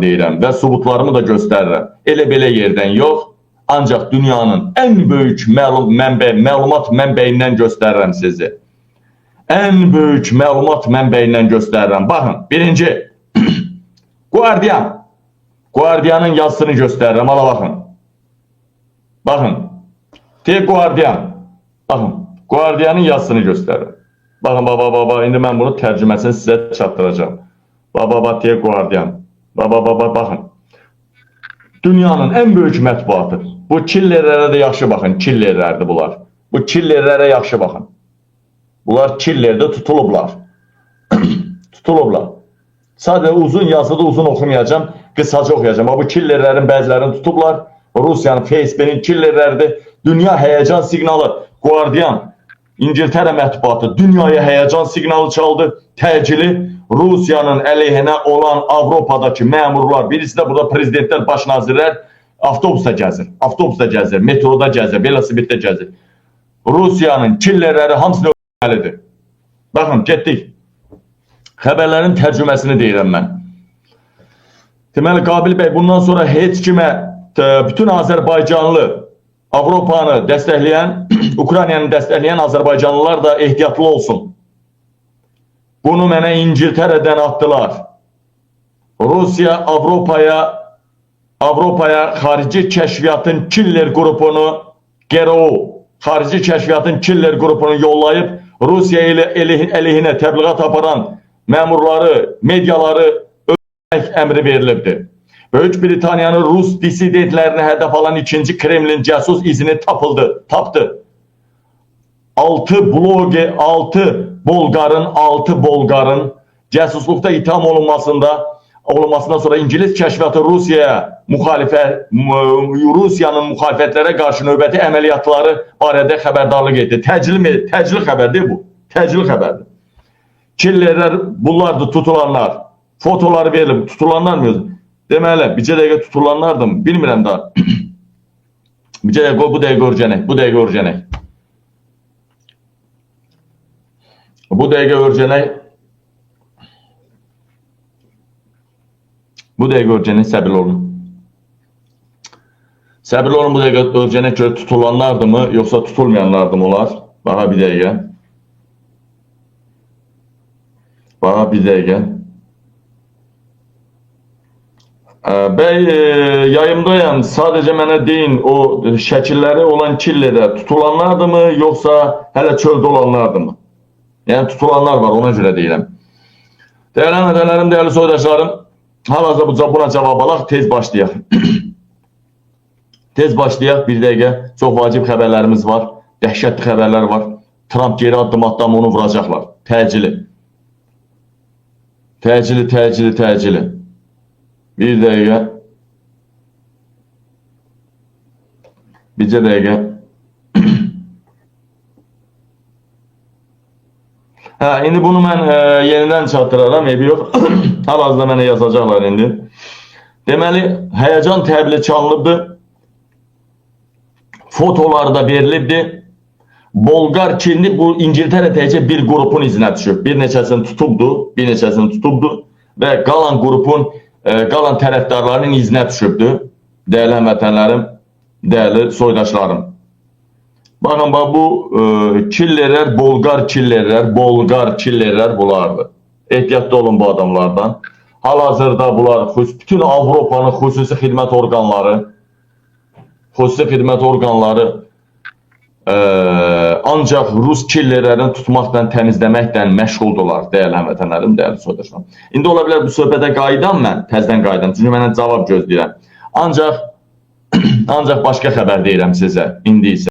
deyirəm və subutlarımı da göstərirəm. Elə belə yerdən yox, ancaq dünyanın ən böyük məlumat mənbəyindən göstərirəm sizi. Ən böyük məlumat mənbəyindən göstərirəm. Baxın, birinci, Guardianın yazısını göstərirəm, ala baxın. Baxın, The Guardian, baxın, Guardianın yazısını göstərirəm. Baxın, baba, indi mən bunu tərcüməsini sizə çatdıracağım. Baba, The Guardian, baxın. Dünyanın ən böyük mətbuatı. Bu killerlərə də yaxşı baxın, killerlərdir bunlar. Bu killerlərə yaxşı baxın. Bunlar killerdə tutulublar. Tutulublar. Sadəcə uzun yazıda uzun oxumayacağım, qısaca oxuyacağım. Bu killerlərin bəzilərini tutublar. Rusiyanın Facebook'un killerləridir. Dünya həyəcan siqnalı. Guardian, İngiltərə mətbuatı dünyaya həyəcan siqnalı çaldı. Təcili Rusiyanın əleyhinə olan Avropadakı məmurlar, birisi də burada prezidentlər, baş nazirlər avtobusda gəzir, metroda gəzir, velosipeddə gəzir. Rusiyanın killerləri hamısını öldürməlidir. Baxın, getdik. Xəbərlərin tərcüməsini deyirəm mən. Deməli, Qabil bəy, bundan sonra heç kimə, bütün Azərbaycanlı, Avropanı dəstəkləyən, Ukraynanı dəstəkləyən Azərbaycanlılar da ehtiyatlı olsun. Bunu mənə İngiltərədən atdılar. Rusiya Avropaya xarici kəşfiyyatın killer qrupunu, GRU, xarici kəşfiyyatın killer qrupunu yollayıb, Rusiya əleyhinə təbliğat aparan məmurları, mediaları öldürmək əmri verilibdir. Böyük Britaniyanın Rus dissidentlərini hədəf alan ikinci Kremlin cəsus izini tapdı. 6 Bolqarın cəsusluqda itham olunmasından sonra İngiliz kəşfiyyatı Rusiyanın müxalifətlərə qarşı növbəti əməliyyatları barədə xəbərdarlıq etdi. Təcili xəbərdir bu. Təcili xəbərdir. Killerlər bunlardır, tutulanlar. Fotoları verilib, tutulanlar mı? Deməli, bircə dəqiqə tutulanlardım, bilmirəm daha. Bircə dəqiqə, bu dəqiqə örgənək. Bu dəqiqə örgənək, səbirli olun. Səbirli olun, bu dəqiqə örgənək görə tutulanlardı mı, yoxsa tutulmayanlardı mı olar? Baxa bir dəqiqə. Bəy, yayımdayım, sadəcə mənə deyin, o şəkilləri olan killerdə tutulanlardı mı, yoxsa hələ çöldə olanlardı mı? Yəni tutulanlar var, ona görə deyirəm. Dəyərli mədələrim, dəyərli soydaşlarım, hal-hazırda buna cavab alaq, tez başlayaq. Tez başlayaq, bir dəqiqə, çox vacib xəbərlərimiz var, dəhşətli xəbərlər var. Trump geri addım atdan onu vuracaqlar, təcili. Təcili. Bir dəqiqə. Bircə dəqiqə. İndi bunu mən yenidən çatdıraram, evi yox. Hal-hazırda mənə yazacaqlar indi. Deməli, həyəcan təbili çalınıbdır. Fotoları da verilibdir. Bolqar kilini bu İngiltərə təcə bir qrupun izinə düşüb. Bir neçəsini tutubdu və qalan qrupun, qalan tərəfdarlarının izinə düşübdür. Dəyərli həmvətənlərim, dəyərli soydaşlarım. Baxın, bu killerlər, Bolqar killerlər bulardır. Ehtiyatlı olun bu adamlardan. Hal-hazırda bunlar bütün Avropanın xüsusi xidmət orqanları ancaq Rus killerlərini tutmaqla, təmizləməklə məşğuldurlar, dəyərli həmvətənlərim, dəyərli soydaşlarım. İndi ola bilər bu söhbətə qayıdam mən, təzdən qayıdam, çünki mənə cavab gözləyirəm. Ancaq başqa xəbər deyirəm sizə, indi isə.